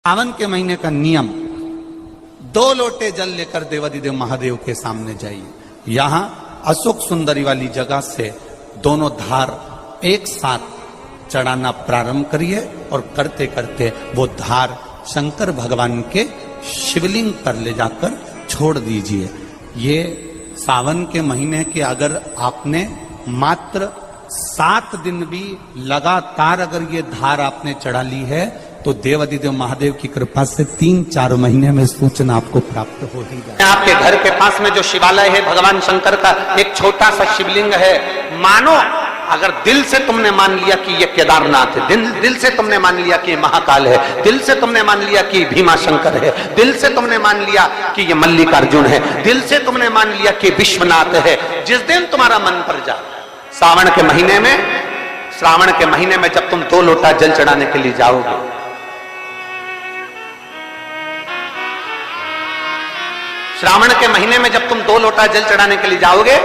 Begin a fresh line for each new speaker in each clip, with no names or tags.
सावन के महीने का नियम, 2 लोटे जल लेकर देवाधिदेव महादेव के सामने जाइए। यहां अशोक सुंदरी वाली जगह से दोनों धार एक साथ चढ़ाना प्रारंभ करिए और करते करते वो धार शंकर भगवान के शिवलिंग पर ले जाकर छोड़ दीजिए। ये सावन के महीने के अगर आपने मात्र 7 दिन भी लगातार अगर ये धार आपने चढ़ा ली है तो देवाधिदेव महादेव की कृपा से 3-4 महीने में सूचना आपको प्राप्त हो ही जाए।
आपके घर के पास में जो शिवालय है भगवान शंकर का एक छोटा सा शिवलिंग है, मानो अगर दिल से तुमने मान लिया कि ये केदारनाथ है, दिल से तुमने मान लिया कि ये महाकाल है, दिल से तुमने मान लिया कि भीमा शंकर है, दिल से तुमने मान लिया कि ये मल्लिकार्जुन है, दिल से तुमने मान लिया कि विश्वनाथ है। जिस दिन तुम्हारा मन पर जाए, श्रावण के महीने में जब तुम 2 लोटा जल चढ़ाने के लिए जाओगे, श्रावण के महीने में जब तुम 2 लोटा जल चढ़ाने के लिए जाओगे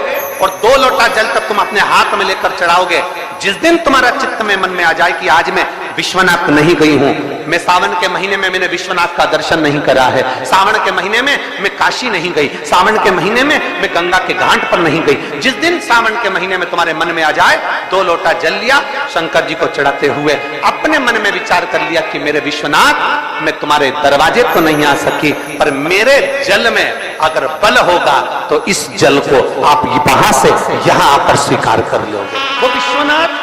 और 2 लोटा जल तक तुम अपने हाथ में लेकर चढ़ाओगे, जिस दिन तुम्हारा चित्त में मन में आ जाए कि आज मैं विश्वनाथ नहीं गई हूं, मैं सावन के महीने में मैंने विश्वनाथ का दर्शन नहीं करा है, सावन के महीने में मैं काशी नहीं गई, सावन के महीने में मैं गंगा के घाट पर नहीं गई, जिस दिन सावन के महीने में तुम्हारे मन में आ जाए 2 लोटा जल लिया, शंकर जी को चढ़ाते हुए अपने मन में विचार कर लिया कि मेरे विश्वनाथ, मैं तुम्हारे दरवाजे तो नहीं आ सकी, पर मेरे जल में अगर बल होगा तो इस जल को आप वहां से यहां आकर स्वीकार कर लोगे। वो विश्वनाथ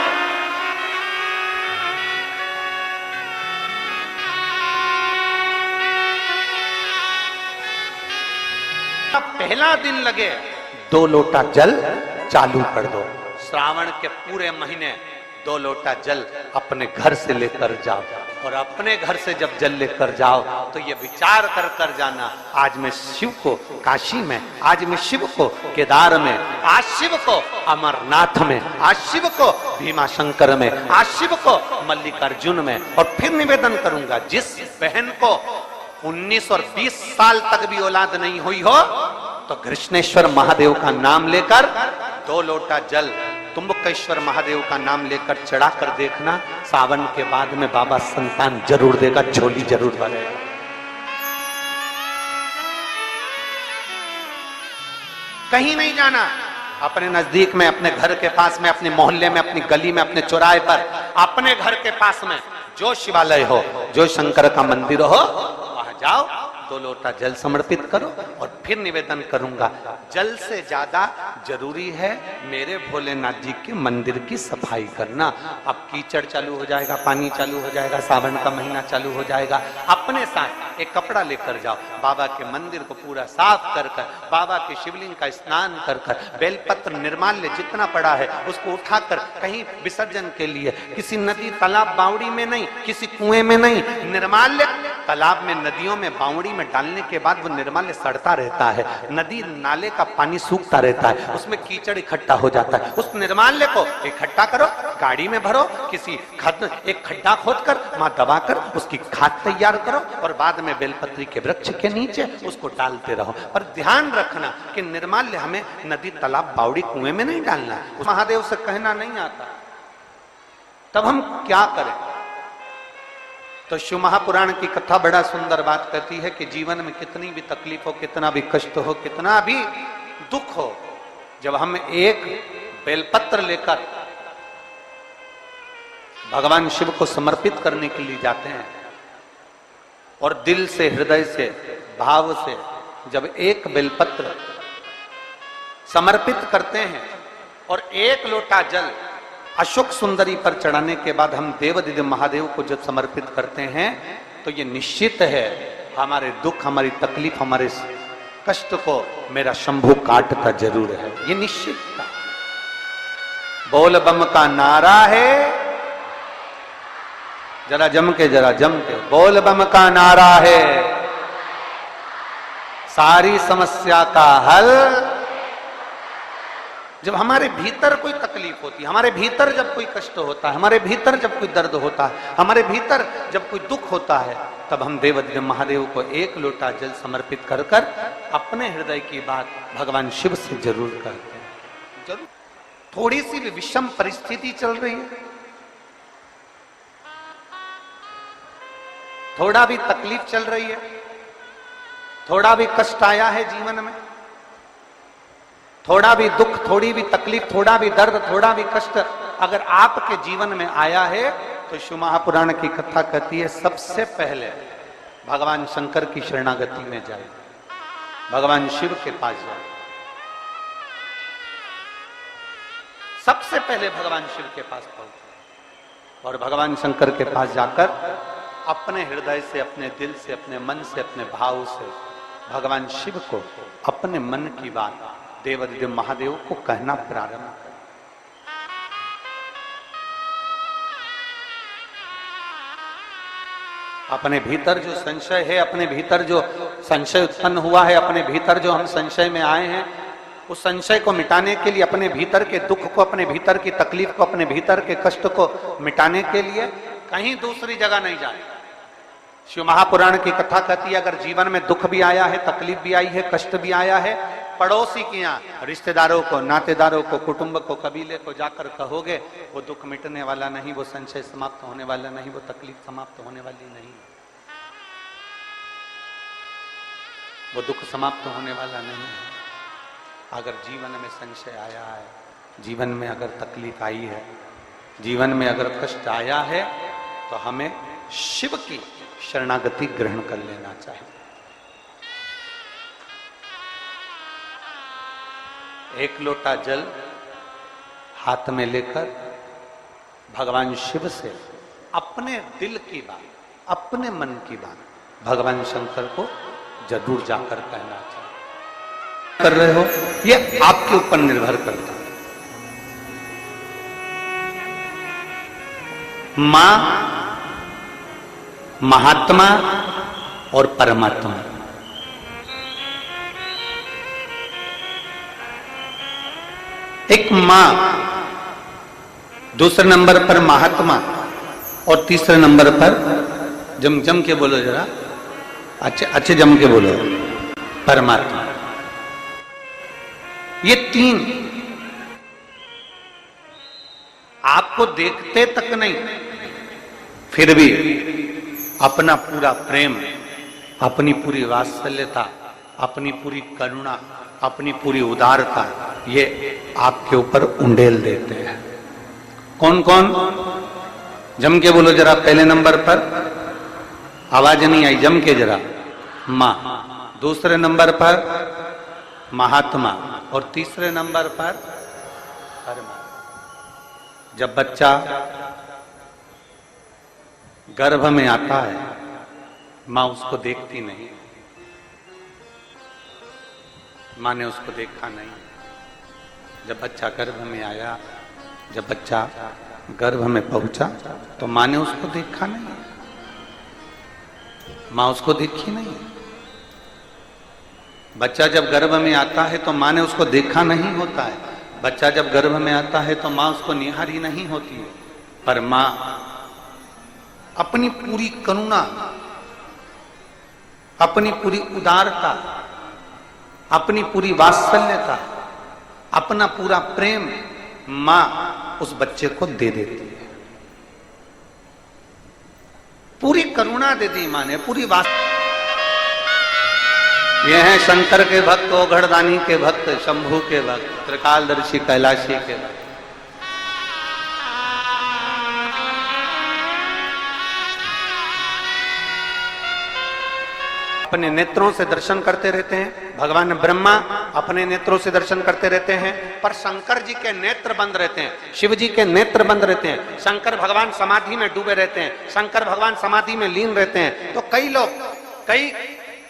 पहला दिन लगे 2 लोटा जल चालू कर दो। श्रावण के पूरे महीने 2 लोटा जल अपने घर से लेकर जाओ और अपने घर से जब जल लेकर जाओ तो ये विचार कर कर जाना, आज मैं शिव को काशी में, आज मैं शिव को केदार में, आज शिव को अमरनाथ में, आज शिव को भीमा शंकर में, आज शिव को मल्लिकार्जुन में। और फिर निवेदन करूंगा, जिस बहन को 19 और 20 साल तक भी औलाद नहीं हुई हो तो कृष्णेश्वर महादेव का नाम लेकर 2 लोटा जल तुम्बकेश्वर महादेव का नाम लेकर चढ़ा कर देखना, सावन के बाद में बाबा संतान जरूर देगा, झोली जरूर भरेगा। कहीं नहीं जाना, अपने नजदीक में, अपने घर के पास में, अपने मोहल्ले में, अपनी गली में, अपने चौराहे पर, अपने घर के पास में जो शिवालय हो, जो शंकर का मंदिर हो, वहां जाओ, 2 लोटा जल समर्पित करो और फिर निवेदन करूंगा, जल से ज्यादा जरूरी है मेरे भोलेनाथ जी के मंदिर की सफाई करना। अब कीचड़ चालू हो जाएगा, पानी चालू हो जाएगा, सावन का महीना चालू हो जाएगा, अपने साथ एक कपड़ा लेकर जाओ, बाबा के मंदिर को पूरा साफ कर कर, बाबा के शिवलिंग का स्नान कर कर, बेलपत्र निर्माल्य जितना पड़ा है उसको उठाकर कहीं विसर्जन के लिए, किसी नदी तालाब बावड़ी में नहीं, किसी कुएं में नहीं, निर्माल्य तालाब में, नदियों में, बावड़ी में डालने के बाद वो निर्माल्य सड़ता रहता है, नदी नाले का पानी सूखता रहता है, उसमें कीचड़ इकट्ठा हो जाता है। उस निर्माल्य को इकट्ठा करो, गाड़ी में भरो, किसी एक खड्डा खोदकर वहां दबाकर उसकी खाद तैयार करो और बाद में बेलपत्री के वृक्ष के नीचे उसको डालते रहो। पर ध्यान रखना कि निर्माल्य हमें नदी तालाब बावड़ी कुएं में नहीं डालना है, महादेव से कहना नहीं आता। तब हम क्या करें? तो शिव महापुराण की कथा बड़ा सुंदर बात कहती है कि जीवन में कितनी भी तकलीफ हो, कितना भी कष्ट हो, कितना भी दुख हो, जब हम एक बेलपत्र लेकर भगवान शिव को समर्पित करने के लिए जाते हैं और दिल से, हृदय से, भाव से जब एक बेलपत्र समर्पित करते हैं और 1 लोटा जल अशोक सुंदरी पर चढ़ाने के बाद हम देवाधिदेव महादेव को जब समर्पित करते हैं तो ये निश्चित है हमारे दुख, हमारी तकलीफ, हमारे कष्ट को मेरा शंभू काटता जरूर है, ये निश्चित था। बोल बम का नारा है, जरा जम के, बोल बम का नारा है, सारी समस्या का हल। जब हमारे भीतर कोई तकलीफ होती है, हमारे भीतर जब कोई कष्ट होता है, हमारे भीतर जब कोई दर्द होता है, हमारे भीतर जब कोई दुख होता है, तब हम देवाधिदेव महादेव को 1 लोटा जल समर्पित कर कर अपने हृदय की बात भगवान शिव से जरूर करते हैं। जरूर थोड़ी सी भी विषम परिस्थिति चल रही है, थोड़ा भी तकलीफ चल रही है, थोड़ा भी कष्ट आया है जीवन में, थोड़ा भी दुख, थोड़ी भी तकलीफ, थोड़ा भी दर्द, थोड़ा भी कष्ट अगर आपके जीवन में आया है तो शिव महापुराण की कथा कहती है सबसे पहले भगवान शंकर की शरणागति में जाए, भगवान शिव के पास जाए। सबसे पहले भगवान शिव के पास पहुंचे और भगवान शंकर के पास जाकर अपने हृदय से, अपने दिल से, अपने मन से, अपने भाव से भगवान शिव को अपने मन की बात देवादिदेव महादेव को कहना प्रारंभ कर। अपने भीतर जो संशय है, अपने भीतर जो संशय उत्पन्न हुआ है, अपने भीतर जो हम संशय में आए हैं, उस संशय को मिटाने के लिए, अपने भीतर के दुख को, अपने भीतर की तकलीफ को, अपने भीतर के कष्ट को मिटाने के लिए कहीं दूसरी जगह नहीं जाए। शिव महापुराण की कथा कहती है अगर जीवन में दुख भी आया है, तकलीफ भी आई है, कष्ट भी आया है, पड़ोसी के यहाँ, रिश्तेदारों को, नातेदारों को, कुटुंब को, कबीले को जाकर कहोगे, वो दुख मिटने वाला नहीं, वो संशय समाप्त होने वाला नहीं, वो तकलीफ समाप्त होने वाली नहीं, वो दुख समाप्त होने वाला नहीं है। अगर जीवन में संशय आया है, जीवन में अगर तकलीफ आई है, जीवन में अगर कष्ट आया है, तो हमें शिव की शरणागति ग्रहण कर लेना चाहिए। एक लोटा जल हाथ में लेकर भगवान शिव से अपने दिल की बात, अपने मन की बात भगवान शंकर को जरूर जाकर कहना चाहिए। कर रहे हो ये आपके ऊपर निर्भर करता है। मां, महात्मा और परमात्मा, एक मां, दूसरे नंबर पर महात्मा और तीसरे नंबर पर जम के बोलो जरा, अच्छे जम के बोलो, परमात्मा। ये तीन आपको देखते तक नहीं, फिर भी अपना पूरा प्रेम, अपनी पूरी वात्सल्यता, अपनी पूरी करुणा, अपनी पूरी उदारता ये आपके ऊपर उंडेल देते हैं। कौन कौन? जम के बोलो जरा। पहले नंबर पर आवाज नहीं आई, जम के जरा। मां, दूसरे नंबर पर महात्मा और तीसरे नंबर पर परमात्मा। जब बच्चा गर्भ में आता है, मां उसको देखती नहीं, मां ने उसको देखा नहीं। जब बच्चा गर्भ में आया, जब बच्चा गर्भ में पहुंचा, तो मां ने उसको देखा नहीं, मां उसको देखी नहीं। बच्चा जब गर्भ में आता है तो मां ने उसको देखा नहीं होता है। बच्चा जब गर्भ में आता है तो मां उसको निहारी नहीं होती है, पर मां अपनी पूरी करुणा, अपनी पूरी उदारता, अपनी पूरी वात्सल्यता, अपना पूरा प्रेम मां उस बच्चे को दे देती है। पूरी करुणा दे दी मां ने, पूरी ये हैं शंकर के भक्त, ओघड़दानी के भक्त, शंभू के भक्त, त्रिकालदर्शी कैलाशी के भक्त। अपने नेत्रों से दर्शन करते रहते हैं। भगवान ब्रह्मा अपने नेत्रों से दर्शन करते रहते हैं, पर शंकर जी के नेत्र बंद रहते हैं, शिव जी के नेत्र बंद रहते हैं। शंकर भगवान समाधि में डूबे रहते हैं, शंकर भगवान समाधि में लीन रहते हैं। तो कई लोग, कई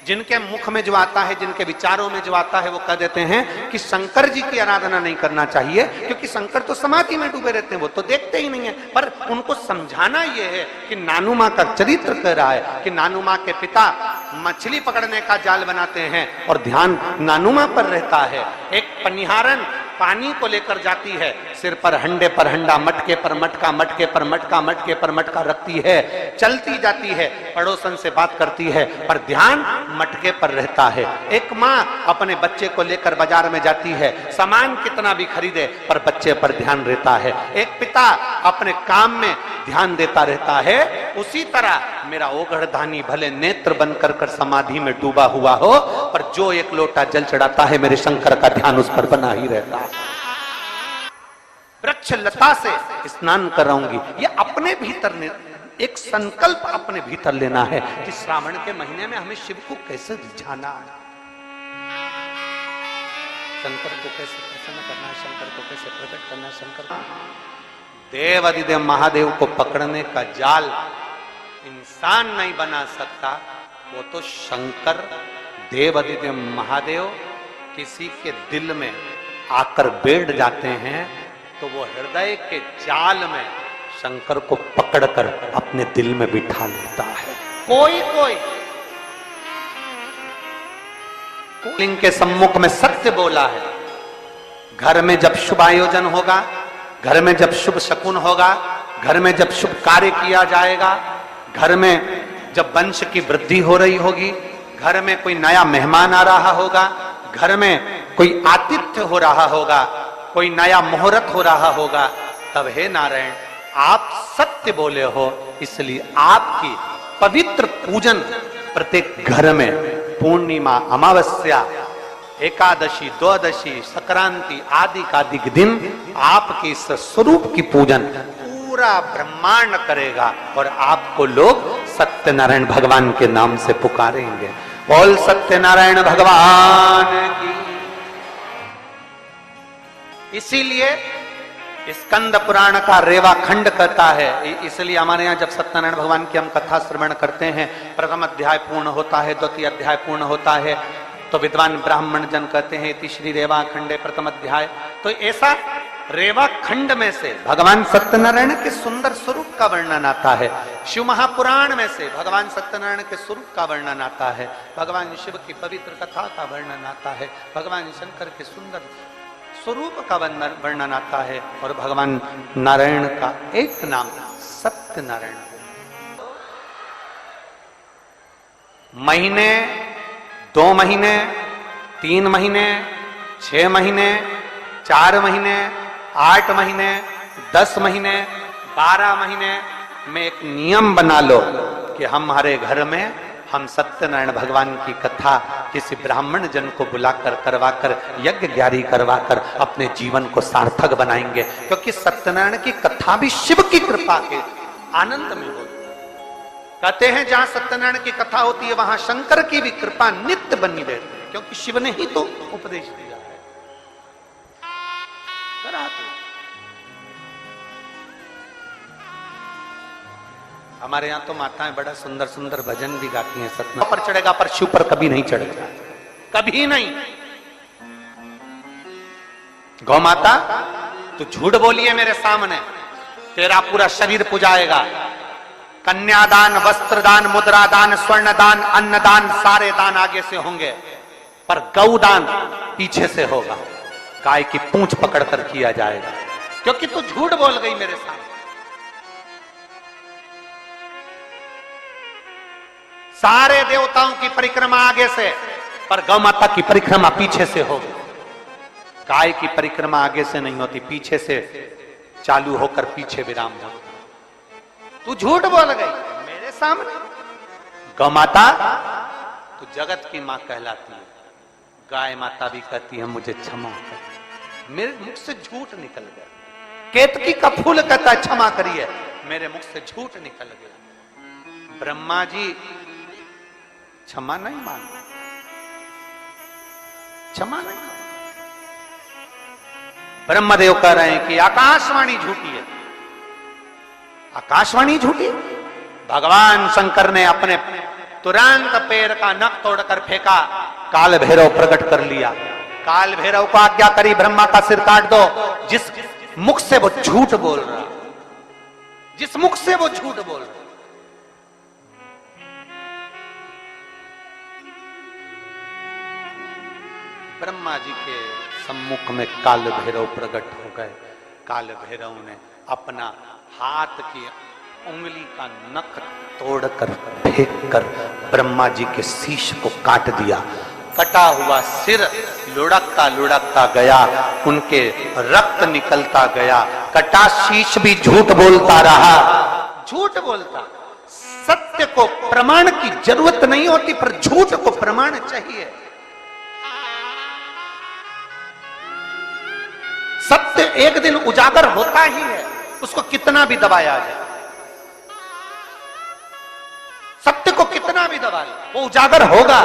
जिनके मुख में जो आता है, जिनके विचारों में जो आता है, वो कह देते हैं कि शंकर जी की आराधना नहीं करना चाहिए, क्योंकि शंकर तो समाधि में डूबे रहते हैं, वो तो देखते ही नहीं है। पर उनको समझाना यह है कि नानू मां का चरित्र कह रहा है कि नानू मां के पिता मछली पकड़ने का जाल बनाते हैं और ध्यान नानू मां पर रहता है। एक पनिहारन पानी को लेकर जाती है, सिर पर हंडे पर हंडा, मटके पर मटका, मटके पर मटका, मटके पर मटका रखती है, चलती जाती है, पड़ोसन से बात करती है, पर ध्यान मटके पर रहता है। एक माँ अपने बच्चे को लेकर बाजार में जाती है, सामान कितना भी खरीदे पर बच्चे पर ध्यान रहता है। एक पिता अपने काम में ध्यान देता रहता है। उसी तरह मेरा ओघड़धानी भले नेत्र बनकर कर समाधि में डूबा हुआ हो, पर जो एक लोटा जल चढ़ाता है मेरे शंकर का ध्यान उस पर बना ही रहता है। वृक्ष लता से स्नान कराऊंगी, ये अपने भीतर एक संकल्प अपने भीतर लेना है कि श्रावण के महीने में हमें शिव को कैसे रिझाना है, शंकर को कैसे प्रसन्न करना है, शंकर को कैसे प्रकट करना है। शंकर देव अधिदेव महादेव को पकड़ने का जाल इंसान नहीं बना सकता, वो तो शंकर देव अधिदेव महादेव किसी के दिल में आकर बैठ जाते हैं तो वो हृदय के जाल में शंकर को पकड़कर अपने दिल में बिठा लेता है। कोई कोई लिंग के सम्मुख में सत्य बोला है। घर में जब शुभ आयोजन होगा, घर में जब शुभ शकुन होगा, घर में जब शुभ कार्य किया जाएगा, घर में जब वंश की वृद्धि हो रही होगी, घर में कोई नया मेहमान आ रहा होगा, घर में कोई आतिथ्य हो रहा होगा, कोई नया मुहूर्त हो रहा होगा, तब हे नारायण आप सत्य बोले हो, इसलिए आपकी पवित्र पूजन प्रत्येक घर में पूर्णिमा, अमावस्या, एकादशी, द्वादशी, संक्रांति आदि का दिन आपके इस स्वरूप की पूजन पूरा ब्रह्मांड करेगा और आपको लोग सत्यनारायण भगवान के नाम से पुकारेंगे। बोल सत्यनारायण भगवान की। इसीलिए स्कंद पुराण का रेवा खंड कहता है, इसलिए हमारे यहाँ जब सत्यनारायण भगवान की हम कथा श्रवण करते हैं, प्रथम अध्याय पूर्ण होता है, द्वितीय अध्याय पूर्ण होता है, तो विद्वान ब्राह्मण जन कहते हैं इति श्री रेवा खंडे प्रथम अध्याय। तो ऐसा रेवा खंड में से भगवान सत्यनारायण के सुंदर स्वरूप का वर्णन आता है, शिव महापुराण में से भगवान सत्यनारायण के स्वरूप का वर्णन आता है, भगवान शिव की पवित्र कथा का वर्णन आता है, भगवान शंकर के सुंदर स्वरूप का वर्णन आता है, और भगवान नारायण का एक नाम सत्यनारायण। महीने 2 महीने, 3 महीने, 6 महीने, 4 महीने, 8 महीने, 10 महीने, 12 महीने में एक नियम बना लो कि हमारे घर में हम सत्यनारायण भगवान की कथा किसी ब्राह्मण जन को बुलाकर करवाकर यज्ञ ग्यारी करवाकर अपने जीवन को सार्थक बनाएंगे, क्योंकि सत्यनारायण की कथा भी शिव की कृपा के आनंद में होती। कहते हैं जहां सत्यनारायण की कथा होती है वहां शंकर की भी कृपा नित्य बनी रहती है, क्योंकि शिव ने ही तो उपदेश दिया है। हमारे यहाँ तो माताएं बड़ा सुंदर सुंदर भजन भी गाती हैं। सतना पर चढ़ेगा पर शिव पर कभी नहीं चढ़ेगा, कभी नहीं। गौ माता तू झूठ बोली है मेरे सामने, तेरा पूरा शरीर पुजाएगा। कन्यादान, वस्त्रदान, मुद्रादान, स्वर्णदान, अन्नदान, सारे दान आगे से होंगे, पर गौदान पीछे से होगा। गाय की पूंछ पकड़कर किया जाएगा, क्योंकि तू झूठ बोल गई मेरे सामने। सारे देवताओं की परिक्रमा आगे से, पर गौ माता की परिक्रमा पीछे से होगी। गाय की परिक्रमा आगे से नहीं होती, पीछे से चालू होकर पीछे विराम हो। तू झूठ बोल गई मेरे सामने। गौ माता तू जगत की मां कहलाती है। गाय माता भी कहती है मुझे क्षमा कर, मेरे मुख से झूठ निकल गया। केतकी का फूल कहता है क्षमा करिए, मेरे मुख से झूठ निकल गया। ब्रह्मा जी क्षमा नहीं मांगे, क्षमा नहीं मांगे। ब्रह्मदेव कह रहे हैं कि आकाशवाणी झूठी है। आकाशवाणी झूठी? भगवान शंकर ने अपने तुरंत पैर का नख तोड़कर फेंका, काल भैरव प्रकट कर लिया। काल भैरव को आज्ञा करी ब्रह्मा का सिर काट दो। जिस मुख से वो झूठ बोल रहा, जिस मुख से वो झूठ बोल रहा, ब्रह्मा जी के सम्मुख में काल भैरव प्रकट हो गए। काल भैरव ने अपना हाथ की उंगली का नख तोड़कर फेंक कर ब्रह्मा जी के शीश को काट दिया। कटा हुआ सिर लुढ़कता लुढ़कता गया, उनके रक्त निकलता गया। कटा शीश भी झूठ बोलता रहा, झूठ बोलता। सत्य को प्रमाण की जरूरत नहीं होती, पर झूठ को प्रमाण चाहिए। सत्य एक दिन उजागर होता ही है, उसको कितना भी दबाया जाए। सत्य को कितना भी दबा ले, वो उजागर होगा।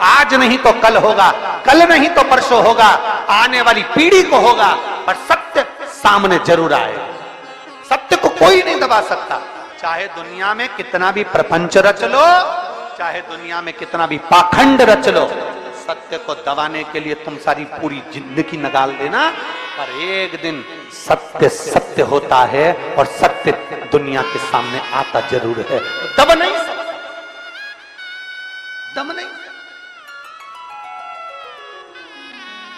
आज नहीं तो कल होगा, कल नहीं तो परसों होगा, आने वाली पीढ़ी को होगा, पर सत्य सामने जरूर आएगा। सत्य को कोई नहीं दबा सकता। चाहे दुनिया में कितना भी प्रपंच रच लो, चाहे दुनिया में कितना भी पाखंड रच लो, सत्य को दबाने के लिए तुम सारी पूरी जिंदगी निकाल देना, पर एक दिन सत्य सत्य होता है और सत्य दुनिया के सामने आता जरूर है। दब नहीं सकता, दम नहीं।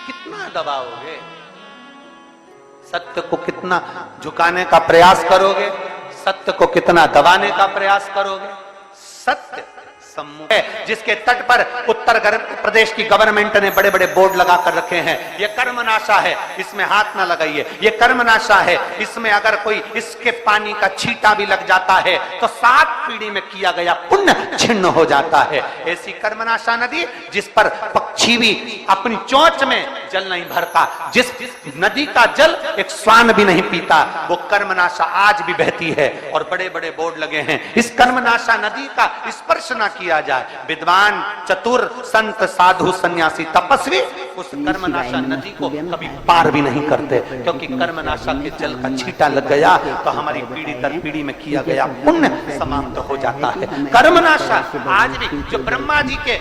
कितना दबाओगे? सत्य को कितना झुकाने का प्रयास करोगे? सत्य को कितना दबाने का प्रयास करोगे? सत्य सम्मुख है, जिसके तट पर उत्तर प्रदेश की गवर्नमेंट ने बड़े बड़े बोर्ड लगा कर रखे हैं। ये कर्मनाशा है, इसमें हाथ ना लगाइए। ये कर्मनाशा है, इसमें अगर कोई इसके पानी का छींटा भी लग जाता है तो 7 पीढ़ी में किया गया पुण्य छिन्न हो जाता है। ऐसी कर्मनाशा नदी जिस पर पक्षी भी अपनी चोंच में जल नहीं भरता, जिस नदी का जल एक श्वान भी नहीं पीता, वो कर्मनाशा आज भी बहती है और बड़े बड़े बोर्ड लगे हैं। इस कर्मनाशा नदी का स्पर्श ना किया जाए। विद्वान, चतुर, संत, साधु, सन्यासी, तपस्वी उस कर्मनाशा नदी को कभी पार भी नहीं करते, क्योंकि कर्मनाशा के जल का छींटा लग गया तो हमारी पीढ़ी दर पीढ़ी में किया गया पुण्य समाप्त हो जाता है। कर्मनाशा आज भी जो ब्रह्मा जी के